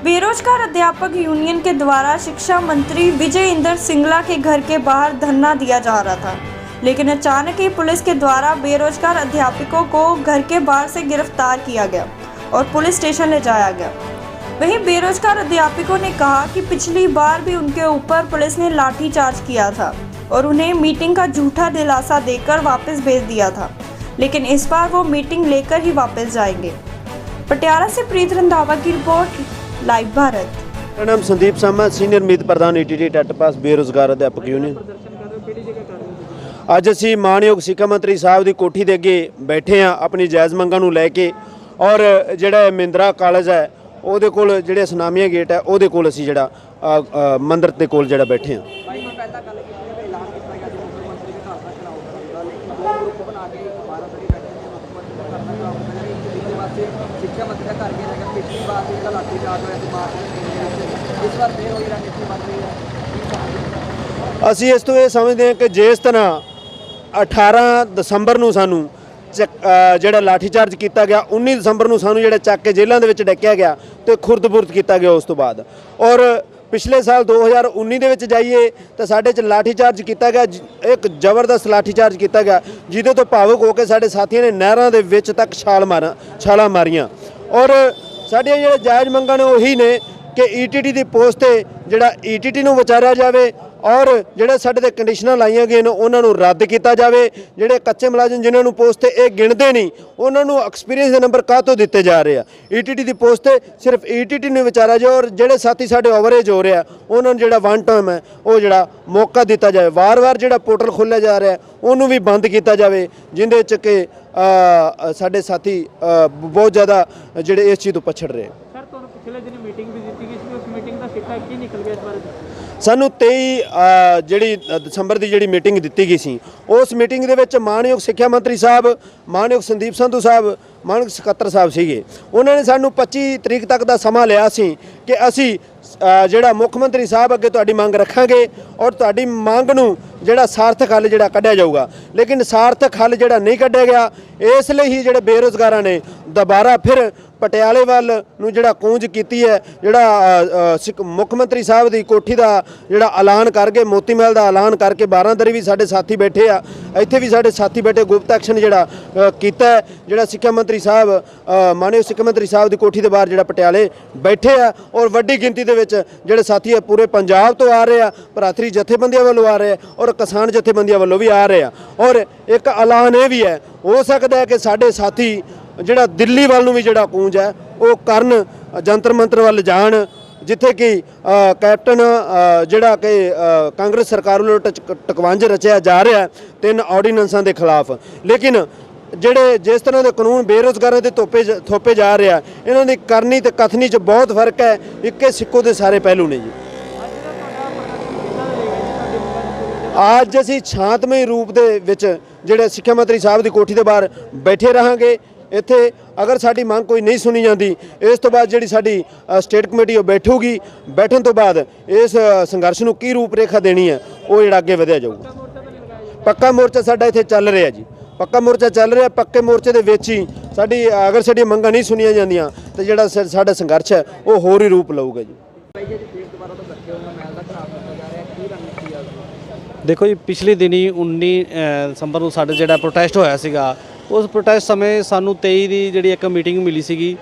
बेरोजगार अध्यापक यूनियन के द्वारा शिक्षा मंत्री विजय इंदर सिंगला के घर के बाहर धरना दिया जा रहा था, लेकिन अचानक ही पुलिस के द्वारा बेरोजगार अध्यापकों को घर के बाहर से गिरफ्तार किया गया और पुलिस स्टेशन ले जाया गया। वहीं बेरोजगार अध्यापकों ने कहा कि पिछली बार भी उनके ऊपर पुलिस ने लाठीचार्ज किया था और उन्हें मीटिंग का झूठा दिलासा देकर वापस भेज दिया था, लेकिन इस बार वो मीटिंग लेकर ही वापस जाएंगे। पटियाला से प्रीत रंधावा की रिपोर्ट, लाइव भारत। मेरा नाम संदीप सामा, सीनियर मीत प्रधान ईटीटी टट पास बेरोजगार अध्यापक यूनियन। ਅੱਜ ਅਸੀਂ ਮਾਨਯੋਗ ਸਿੱਖਿਆ ਮੰਤਰੀ ਸਾਹਿਬ ਦੀ ਕੋਠੀ ਦੇ ਅੱਗੇ ਬੈਠੇ ਆ ਆਪਣੀ ਜਾਇਜ਼ ਮੰਗਾਂ ਨੂੰ ਲੈ ਕੇ, ਔਰ ਜਿਹੜਾ ਮਹਿੰਦਰਾ ਕਾਲਜ ਹੈ ਉਹਦੇ ਕੋਲ ਜਿਹੜੇ ਸੁਨਾਮੀਆਂ ਗੇਟ ਹੈ ਉਹਦੇ ਕੋਲ ਅਸੀਂ ਜਿਹੜਾ ਮੰਦਰ ਦੇ ਕੋਲ ਜਿਹੜਾ ਬੈਠੇ ਆ। ਅਸੀਂ ਇਸ ਤੋਂ ਇਹ ਸਮਝਦੇ ਹਾਂ ਕਿ ਜਿਸ ਤਰ੍ਹਾਂ 18 ਦਸੰਬਰ ਨੂੰ ਸਾਨੂੰ ਜਿਹੜਾ ਲਾਠੀਚਾਰਜ ਕੀਤਾ ਗਿਆ, 19 ਦਸੰਬਰ ਨੂੰ ਸਾਨੂੰ ਜਿਹੜਾ ਚੱਕ ਕੇ ਜੇਲ੍ਹਾਂ ਦੇ ਵਿੱਚ ਡੱਕਿਆ ਗਿਆ ਤੇ ਖੁਰਦ-ਬੁਰਦ ਕੀਤਾ ਗਿਆ ਉਸ ਤੋਂ ਬਾਅਦ, ਔਰ ਪਿਛਲੇ ਸਾਲ 2019 ਦੇ ਵਿੱਚ ਜਾਈਏ ਤਾਂ ਸਾਡੇ 'ਚ ਲਾਠੀਚਾਰਜ ਕੀਤਾ ਗਿਆ, ਇੱਕ ਜ਼ਬਰਦਸਤ ਲਾਠੀਚਾਰਜ ਕੀਤਾ ਗਿਆ ਜਿਹਦੇ ਤੋਂ ਭਾਵੁਕ ਹੋ ਕੇ ਸਾਡੇ ਸਾਥੀਆਂ ਨੇ ਨਹਿਰਾਂ ਦੇ ਵਿੱਚ ਤੱਕ ਛਾਲਾਂ ਮਾਰੀਆਂ। ਔਰ ਸਾਡੀਆਂ ਜਿਹੜੇ ਜਾਇਜ਼ ਮੰਗਾਂ ਨੇ ਉਹੀ ਨੇ ਕਿ ਈਟੀਟੀ ਦੀ ਪੋਸਟ 'ਤੇ ਜਿਹੜਾ ਈਟੀਟੀ ਨੂੰ ਵਿਚਾਰਿਆ ਜਾਵੇ और ਜਿਹੜੇ ਸਾਡੇ ਤੇ ਕੰਡੀਸ਼ਨਾਂ ਲਾਈਆਂ ਗਈਆਂ ਨੇ ਉਹਨਾਂ ਨੂੰ ਰੱਦ ਕੀਤਾ ਜਾਵੇ। ਜਿਹੜੇ ਕੱਚੇ ਮੁਲਾਜ਼ਮ ਜਿਨ੍ਹਾਂ ਨੂੰ ਪੋਸਟ ਤੇ ਇਹ ਗਿਣਦੇ ਨਹੀਂ ਉਹਨਾਂ ਨੂੰ ਐਕਸਪੀਰੀਅੰਸ ਦੇ ਨੰਬਰ ਕਾਹਤੋਂ ਦਿੱਤੇ ਜਾ ਰਹੇ ਆ। ਈਟੀਟੀ ਦੀ ਪੋਸਟ ਤੇ ਸਿਰਫ ਈਟੀਟੀ ਨੂੰ ਵਿਚਾਰਿਆ ਜਾਵੇ ਔਰ ਜਿਹੜੇ ਸਾਥੀ ਸਾਡੇ ਓਵਰੇਜ ਹੋ ਰਿਹਾ ਉਹਨਾਂ ਨੂੰ ਜਿਹੜਾ ਵਨ ਟਾਈਮ ਹੈ ਉਹ ਜਿਹੜਾ ਮੌਕਾ ਦਿੱਤਾ ਜਾਵੇ। ਵਾਰ-ਵਾਰ ਜਿਹੜਾ ਪੋਰਟਲ ਖੋਲ੍ਹਿਆ ਜਾ ਰਿਹਾ ਉਹਨੂੰ ਵੀ ਬੰਦ ਕੀਤਾ ਜਾਵੇ, ਜਿਹਦੇ 'ਚ ਕਿ ਸਾਡੇ ਸਾਥੀ ਬਹੁਤ ਜ਼ਿਆਦਾ ਜਿਹੜੇ ਇਸ ਚੀਜ਼ ਤੋਂ ਪਛੜ ਰਹੇ। ਸਰ, ਤੁਹਾਨੂੰ ਪਿਛਲੇ ਦਿਨ ਮੀਟਿੰਗ ਵੀ ਦਿੱਤੀ ਗਈ ਸੀ, ਉਸ ਮੀਟਿੰਗ ਦਾ ਸਿੱਟਾ ਕੀ ਨਿਕਲ ਗਿਆ ਇਸ ਬਾਰੇ? ਸਾਨੂੰ 23 ਜਿਹੜੀ ਦਸੰਬਰ ਦੀ ਜਿਹੜੀ ਮੀਟਿੰਗ ਦਿੱਤੀ ਗਈ ਸੀ, ਉਸ ਮੀਟਿੰਗ ਦੇ ਵਿੱਚ ਮਾਨਯੋਗ ਸਿੱਖਿਆ ਮੰਤਰੀ ਸਾਹਿਬ, ਮਾਨਯੋਗ ਸੰਦੀਪ ਸੰਧੂ ਸਾਹਿਬ, ਮਾਨਯੋਗ ਸਕੱਤਰ ਸਾਹਿਬ ਸੀਗੇ। ਉਹਨਾਂ ਨੇ ਸਾਨੂੰ 25 ਤਰੀਕ ਤੱਕ ਦਾ ਸਮਾਂ ਲਿਆ ਸੀ ਕਿ ਅਸੀਂ ਜਿਹੜਾ ਮੁੱਖ ਮੰਤਰੀ ਸਾਹਿਬ ਅੱਗੇ ਤੁਹਾਡੀ ਮੰਗ ਰੱਖਾਂਗੇ ਔਰ ਤੁਹਾਡੀ ਮੰਗ ਨੂੰ ਜਿਹੜਾ ਸਾਰਥਕ ਹੱਲ ਜਿਹੜਾ ਕੱਢਿਆ ਜਾਊਗਾ, ਲੇਕਿਨ ਸਾਰਥਕ ਹੱਲ ਜਿਹੜਾ ਨਹੀਂ ਕੱਢਿਆ ਗਿਆ। ਇਸ ਲਈ ਹੀ ਜਿਹੜੇ ਬੇਰੁਜ਼ਗਾਰਾਂ ਨੇ ਦੁਬਾਰਾ ਫਿਰ ਪਟਿਆਲੇ ਵੱਲ ਨੂੰ ਜਿਹੜਾ ਕੂੰਜ ਕੀਤੀ ਹੈ, ਜਿਹੜਾ ਮੁੱਖ ਮੰਤਰੀ ਸਾਹਿਬ ਦੀ ਕੋਠੀ ਦਾ ਜਿਹੜਾ ਐਲਾਨ ਕਰਕੇ, ਮੋਤੀ ਮਹਿਲ ਦਾ ਐਲਾਨ ਕਰਕੇ 12 ਦਰੀ ਵੀ ਸਾਡੇ ਸਾਥੀ ਬੈਠੇ ਆ, ਇੱਥੇ ਵੀ ਸਾਡੇ ਸਾਥੀ ਬੈਠੇ, ਗੁਪਤ ਐਕਸ਼ਨ ਜਿਹੜਾ ਕੀਤਾ, ਜਿਹੜਾ ਸਿੱਖਿਆ ਮੰਤਰੀ ਸਾਹਿਬ, ਮਾਨਯੋਗ ਸਿੱਖਿਆ ਮੰਤਰੀ ਸਾਹਿਬ ਦੀ ਕੋਠੀ ਦੇ ਬਾਹਰ ਜਿਹੜਾ ਪਟਿਆਲੇ ਬੈਠੇ ਆ, ਔਰ ਵੱਡੀ ਗਿਣਤੀ ਦੇ ਵਿੱਚ ਜਿਹੜੇ ਸਾਥੀ ਆ ਪੂਰੇ ਪੰਜਾਬ ਤੋਂ ਆ ਰਹੇ ਆ, ਭਰਾਤਰੀ ਜਥੇਬੰਦੀਆਂ ਵੱਲੋਂ ਆ ਰਹੇ ਆ ਔਰ ਕਿਸਾਨ ਜਥੇਬੰਦੀਆਂ ਵੱਲੋਂ ਵੀ ਆ ਰਹੇ ਆ। ਔਰ ਇੱਕ ਐਲਾਨ ਇਹ ਵੀ ਹੈ, ਹੋ ਸਕਦਾ ਹੈ ਕਿ ਸਾਡੇ ਸਾਥੀ ਜਿਹੜਾ ਦਿੱਲੀ ਵੱਲ ਨੂੰ ਵੀ ਜਿਹੜਾ ਕੂੰਜ ਹੈ ਉਹ ਕਰਨ, ਜੰਤਰ ਮੰਤਰ ਵੱਲ ਜਾਣ, ਜਿੱਥੇ ਕਿ ਕੈਪਟਨ ਜਿਹੜਾ ਕਿ ਕਾਂਗਰਸ ਸਰਕਾਰ ਵੱਲੋਂ ਟਕਵੰਜ ਰਚਿਆ ਜਾ ਰਿਹਾ 3 ਆਰਡੀਨੈਂਸਾਂ ਦੇ ਖਿਲਾਫ। ਲੇਕਿਨ ਜਿਹੜੇ ਜਿਸ ਤਰ੍ਹਾਂ ਦੇ ਕਾਨੂੰਨ ਬੇਰੁਜ਼ਗਾਰਾਂ ਦੇ ਥੋਪੇ ਜਾ ਰਿਹਾ, ਇਹਨਾਂ ਦੀ ਕਰਨੀ ਤੇ ਕਥਨੀ 'ਚ ਬਹੁਤ ਫਰਕ ਹੈ। ਇੱਕੇ ਸਿੱਕੋ ਦੇ ਸਾਰੇ ਪਹਿਲੂ ਨੇ ਜੀ। ਅੱਜ ਅਸੀਂ ਸ਼ਾਂਤਮਈ ਰੂਪ ਦੇ ਵਿੱਚ ਜਿਹੜੇ ਸਿੱਖਿਆ ਮੰਤਰੀ ਸਾਹਿਬ ਦੀ ਕੋਠੀ ਦੇ ਬਾਹਰ ਬੈਠੇ ਰਹਾਂਗੇ। ਇੱਥੇ ਅਗਰ ਸਾਡੀ ਮੰਗ ਕੋਈ ਨਹੀਂ ਸੁਣੀ ਜਾਂਦੀ, ਇਸ ਤੋਂ ਬਾਅਦ ਜਿਹੜੀ ਸਾਡੀ ਸਟੇਟ ਕਮੇਟੀ ਉਹ ਬੈਠੂਗੀ, ਬੈਠਣ ਤੋਂ ਬਾਅਦ ਇਸ ਸੰਘਰਸ਼ ਨੂੰ ਕੀ ਰੂਪ ਰੇਖਾ ਦੇਣੀ ਹੈ ਉਹ ਜਿਹੜਾ ਅੱਗੇ ਵਧਿਆ ਜਾਊਗਾ। ਪੱਕਾ ਮੋਰਚਾ ਸਾਡਾ ਇੱਥੇ ਚੱਲ ਰਿਹਾ ਜੀ, ਪੱਕਾ ਮੋਰਚਾ ਚੱਲ ਰਿਹਾ। ਪੱਕੇ ਮੋਰਚੇ ਦੇ ਵਿੱਚ ਹੀ ਸਾਡੀ ਅਗਰ ਸਾਡੀਆਂ ਮੰਗਾਂ ਨਹੀਂ ਸੁਣੀਆਂ ਜਾਂਦੀਆਂ ਤਾਂ ਜਿਹੜਾ ਸਾਡਾ ਸੰਘਰਸ਼ ਹੈ ਉਹ ਹੋਰ ਹੀ ਰੂਪ ਲਊਗਾ ਜੀ। ਦੇਖੋ ਜੀ, ਪਿਛਲੇ ਦਿਨੀ 19 ਦਸੰਬਰ ਨੂੰ ਸਾਡੇ ਜਿਹੜਾ ਪ੍ਰੋਟੈਸਟ ਹੋਇਆ ਸੀਗਾ, ਉਸ ਪ੍ਰੋਟੈਸਟ ਸਮੇਂ ਸਾਨੂੰ 23 ਦੀ ਜਿਹੜੀ ਇੱਕ ਮੀਟਿੰਗ ਮਿਲੀ ਸੀਗੀ,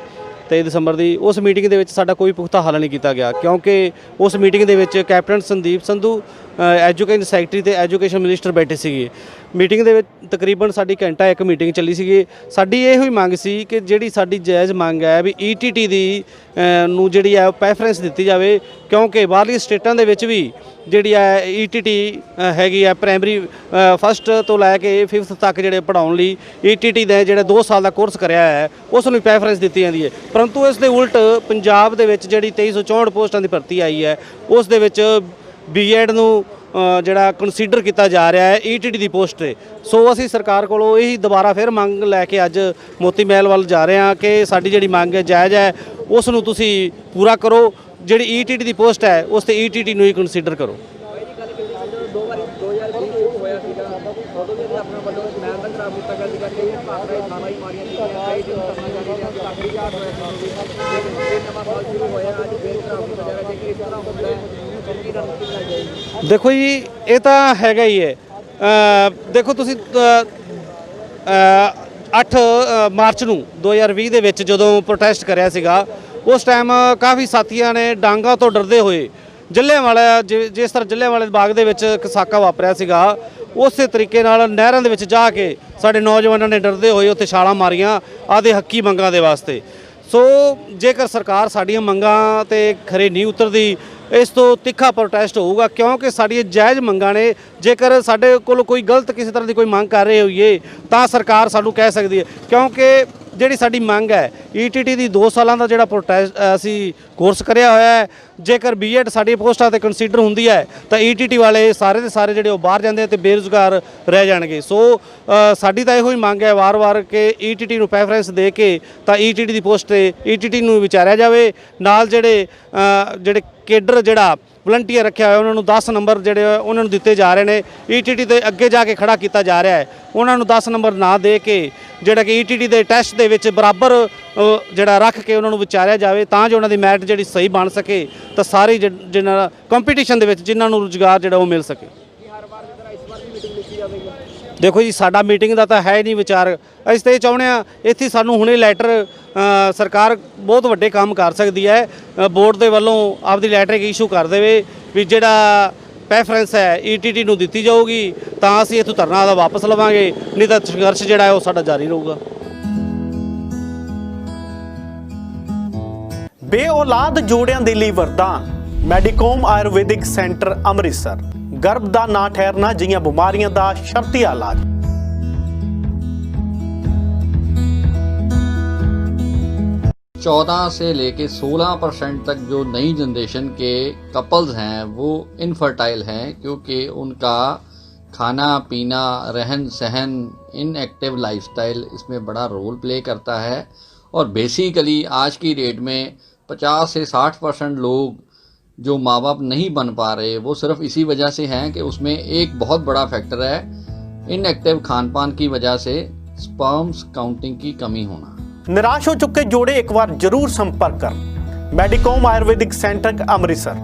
23 ਦਸੰਬਰ ਦੀ। ਉਸ ਮੀਟਿੰਗ ਦੇ ਵਿੱਚ ਸਾਡਾ ਕੋਈ ਪੁਖਤਾ ਹੱਲ ਨਹੀਂ ਕੀਤਾ ਗਿਆ, ਕਿਉਂਕਿ ਉਸ ਮੀਟਿੰਗ ਦੇ ਵਿੱਚ captain Sandeep Sandhu, education secretary ਤੇ ਐਜੂਕੇਸ਼ਨ ਮਿਨਿਸਟਰ ਬੈਠੇ ਸੀਗੇ। ਮੀਟਿੰਗ ਦੇ ਵਿੱਚ ਤਕਰੀਬਨ ਸਾਡੀ ਘੰਟਾ ਇੱਕ ਮੀਟਿੰਗ ਚੱਲੀ ਸੀਗੀ। ਸਾਡੀ ਇਹੋ ਹੀ ਮੰਗ ਸੀ ਕਿ ਜਿਹੜੀ ਸਾਡੀ ਜਾਇਜ਼ ਮੰਗ ਹੈ ਵੀ ਈਟੀਟੀ ਦੀ ਨੂੰ ਜਿਹੜੀ ਹੈ ਪ੍ਰੈਫਰੈਂਸ ਦਿੱਤੀ ਜਾਵੇ, ਕਿਉਂਕਿ ਬਾਹਰਲੀ ਸਟੇਟਾਂ ਦੇ ਵਿੱਚ ਵੀ ਜਿਹੜੀ ਹੈ ਈਟੀਟੀ ਹੈਗੀ ਹੈ, ਪ੍ਰਾਇਮਰੀ 1 ਤੋਂ ਲੈ ਕੇ 5th ਤੱਕ ਜਿਹੜੇ ਪੜ੍ਹਾਉਣ ਲਈ ਈਟੀਟੀ ਦੇ ਜਿਹੜੇ 2 ਸਾਲ ਦਾ ਕੋਰਸ ਕਰਿਆ ਹੈ ਉਸ ਨੂੰ ਪ੍ਰੈਫਰੈਂਸ ਦਿੱਤੀ ਜਾਂਦੀ ਹੈ। ਪਰੰਤੂ ਇਸ ਦੇ ਉਲਟ ਪੰਜਾਬ ਦੇ ਵਿੱਚ ਜਿਹੜੀ 2364 ਪੋਸਟਾਂ ਦੀ ਭਰਤੀ ਆਈ ਹੈ ਉਸ ਦੇ ਵਿੱਚ ਬੀਐਡ ਨੂੰ ਜਿਹੜਾ ਕੰਸੀਡਰ ਕੀਤਾ ਜਾ ਰਿਹਾ ਹੈ ਈਟੀਟੀ ਦੀ ਪੋਸਟ 'ਤੇ। ਸੋ ਅਸੀਂ ਸਰਕਾਰ ਕੋਲੋਂ ਇਹੀ ਦੁਬਾਰਾ ਫਿਰ ਮੰਗ ਲੈ ਕੇ ਅੱਜ ਮੋਤੀ ਮਹਿਲ ਵੱਲ ਜਾ ਰਹੇ ਹਾਂ ਕਿ ਸਾਡੀ ਜਿਹੜੀ ਮੰਗ ਹੈ ਜਾਇਜ਼ ਹੈ, ਉਸ ਨੂੰ ਤੁਸੀਂ ਪੂਰਾ ਕਰੋ। ਜਿਹੜੀ ਈਟੀਟੀ ਦੀ ਪੋਸਟ ਹੈ ਉਸ 'ਤੇ ਈਟੀਟੀ ਨੂੰ ਹੀ ਕੰਸੀਡਰ ਕਰੋ। ਦੇਖੋ ਜੀ ਇਹ ਤਾਂ ਹੈਗਾ ਹੀ ਹੈ। ਦੇਖੋ ਤੁਸੀਂ 8 ਮਾਰਚ ਨੂੰ 2020 ਦੇ ਵਿੱਚ ਜਦੋਂ ਪ੍ਰੋਟੈਸਟ ਕਰਿਆ ਸੀਗਾ, ਉਸ ਟਾਈਮ ਕਾਫੀ ਸਾਥੀਆਂ ਨੇ ਡਾਂਗਾ ਤੋਂ ਡਰਦੇ ਹੋਏ ਜੱਲਿਆਂਵਾਲਾ ਜਿਸ ਤਰ੍ਹਾਂ ਜੱਲਿਆਂਵਾਲੇ ਬਾਗ ਦੇ ਵਿੱਚ ਇੱਕ ਸਾਕਾ ਵਾਪਰਿਆ ਸੀਗਾ, ਉਸੇ ਤਰੀਕੇ ਨਾਲ ਨਹਿਰਾਂ ਦੇ ਵਿੱਚ ਜਾ ਕੇ ਸਾਡੇ ਨੌਜਵਾਨਾਂ ਨੇ ਡਰਦੇ ਹੋਏ ਉੱਥੇ ਛਾਲਾਂ ਮਾਰੀਆਂ ਆਦੇ ਹੱਕੀ ਮੰਗਾਂ ਦੇ ਵਾਸਤੇ। ਸੋ ਜੇਕਰ ਸਰਕਾਰ ਸਾਡੀਆਂ ਮੰਗਾਂ ਤੇ ਖਰੇ ਨਹੀਂ ਉਤਰਦੀ, ਇਸ ਤੋਂ ਤਿੱਖਾ ਪ੍ਰੋਟੈਸਟ ਹੋਊਗਾ, ਕਿਉਂਕਿ ਸਾਡੀਆਂ ਜਾਇਜ਼ ਮੰਗਾਂ ਨੇ। ਜੇਕਰ ਸਾਡੇ ਕੋਲ ਕੋਈ ਗਲਤ ਕਿਸੇ ਤਰ੍ਹਾਂ ਦੀ ਕੋਈ ਮੰਗ ਕਰ ਰਹੇ ਹੋਈਏ ਤਾਂ ਸਰਕਾਰ ਸਾਨੂੰ ਕਹਿ ਸਕਦੀ ਹੈ, ਕਿਉਂਕਿ ਜਿਹੜੀ ਸਾਡੀ ਮੰਗ ਹੈ ਈਟੀਟੀ ਦੀ 2 ਸਾਲਾਂ ਦਾ ਜਿਹੜਾ ਪ੍ਰੋਟੈਸਟ ਅਸੀਂ ਕੋਰਸ ਕਰਿਆ ਹੋਇਆ ਹੈ, ਜੇਕਰ ਬੀਐਡ ਸਾਡੀ ਪੋਸਟਾਂ ਤੇ ਕੰਸੀਡਰ ਹੁੰਦੀ ਹੈ ਤਾਂ ਈਟੀਟੀ ਵਾਲੇ ਸਾਰੇ ਦੇ ਸਾਰੇ ਜਿਹੜੇ ਉਹ ਬਾਹਰ ਜਾਂਦੇ ਤੇ ਬੇਰੁਜ਼ਗਾਰ ਰਹਿ ਜਾਣਗੇ। ਸੋ ਸਾਡੀ ਤਾਂ ਇਹੋ ਹੀ ਮੰਗ ਹੈ ਵਾਰ-ਵਾਰ ਕਿ ਈਟੀਟੀ ਨੂੰ ਪ੍ਰੈਫਰੈਂਸ ਦੇ ਕੇ ਤਾਂ ਈਟੀਟੀ ਦੀ ਪੋਸਟ ਤੇ ਈਟੀਟੀ ਨੂੰ ਵਿਚਾਰਿਆ ਜਾਵੇ। ਨਾਲ ਜਿਹੜੇ ਕੇਡਰ ਜਿਹੜਾ ਵਲੰਟੀਅਰ ਰੱਖਿਆ ਹੋਇਆ ਉਹਨਾਂ ਨੂੰ 10 ਨੰਬਰ ਜਿਹੜੇ ਉਹਨਾਂ ਨੂੰ ਦਿੱਤੇ ਜਾ ਰਹੇ ਨੇ, ਈਟੀਟੀ ਦੇ ਅੱਗੇ ਜਾ ਕੇ ਖੜਾ ਕੀਤਾ ਜਾ ਰਿਹਾ ਹੈ, ਉਹਨਾਂ ਨੂੰ 10 ਨੰਬਰ ਨਾ ਦੇ ਕੇ ਜਿਹੜਾ ਕਿ ਈਟੀਟੀ ਦੇ ਟੈਸਟ ਦੇ ਵਿੱਚ ਬਰਾਬਰ ਜਿਹੜਾ ਰੱਖ ਕੇ ਉਹਨਾਂ ਨੂੰ ਵਿਚਾਰਿਆ ਜਾਵੇ, ਤਾਂ ਜੋ ਉਹਨਾਂ ਦੀ ਮੈਰਿਟ ਜਿਹੜੀ ਸਹੀ ਬਣ ਸਕੇ, ਤਾਂ ਸਾਰੇ ਜਿਹਨਾਂ ਕੰਪੀਟੀਸ਼ਨ ਦੇ ਵਿੱਚ ਜਿਨ੍ਹਾਂ ਨੂੰ ਰੁਜ਼ਗਾਰ ਜਿਹੜਾ ਉਹ ਮਿਲ ਸਕੇ। ਦੇਖੋ ਜੀ ਸਾਡਾ ਮੀਟਿੰਗ ਦਾ ਤਾਂ ਹੈ ਨਹੀਂ ਵਿਚਾਰ, ਅਸੀਂ ਤਾਂ ਇਹ ਚਾਹੁੰਦੇ ਹਾਂ ਇੱਥੇ ਸਾਨੂੰ ਹੁਣੇ ਲੈਟਰ ਸਰਕਾਰ ਬਹੁਤ ਵੱਡੇ ਕੰਮ ਕਰ ਸਕਦੀ ਹੈ, ਬੋਰਡ ਦੇ ਵੱਲੋਂ ਆਪਦੀ ਲੈਟਰ ਇਸ਼ੂ ਕਰ ਦੇਵੇ ਵੀ ਜਿਹੜਾ ਪ੍ਰੈਫਰੈਂਸ ਹੈ ਈਟੀਟੀ ਨੂੰ ਦਿੱਤੀ ਜਾਊਗੀ, ਤਾਂ ਅਸੀਂ ਇੱਥੋਂ ਧਰਨਾ ਦਾ ਵਾਪਸ ਲਵਾਂਗੇ, ਨਹੀਂ ਤਾਂ ਸੰਘਰਸ਼ ਜਿਹੜਾ ਹੈ ਉਹ ਸਾਡਾ ਜਾਰੀ ਰਹੂਗਾ। ਬੇਔਲਾਦ ਜੋੜਿਆਂ ਦੇ ਲਈ ਵਰਦਾਨ ਮੈਡੀਕੋਮ ਆਯੁਰਵੈਦਿਕ ਸੈਂਟਰ ਅੰਮ੍ਰਿਤਸਰ। ਗਰਭ ਦਾ ਨਾ ਠਹਿਰਨਾ ਜਿਹੀਆਂ ਬਿਮਾਰੀਆਂ ਦਾ ਸ਼ਰਤੀ ਇਲਾਜ। चौदह से लेके 16% तक जो नई जनरेशन के कपल्स हैं वो इनफर्टाइल हैं, क्योंकि उनका खाना पीना रहन सहन इनएक्टिव लाइफस्टाइल इसमें बड़ा रोल प्ले करता है। और बेसिकली आज की डेट में 50 से 60% लोग जो माँ बाप नहीं बन पा रहे वो सिर्फ इसी वजह से हैं कि उसमें एक बहुत बड़ा फैक्टर है इनएक्टिव खान पान की वजह से स्पर्म्स काउंटिंग की कमी होना। निराश हो चुके जोड़े एक बार जरूर संपर्क कर मैडिकॉम आयुर्वेदिक सेंटर अमृतसर।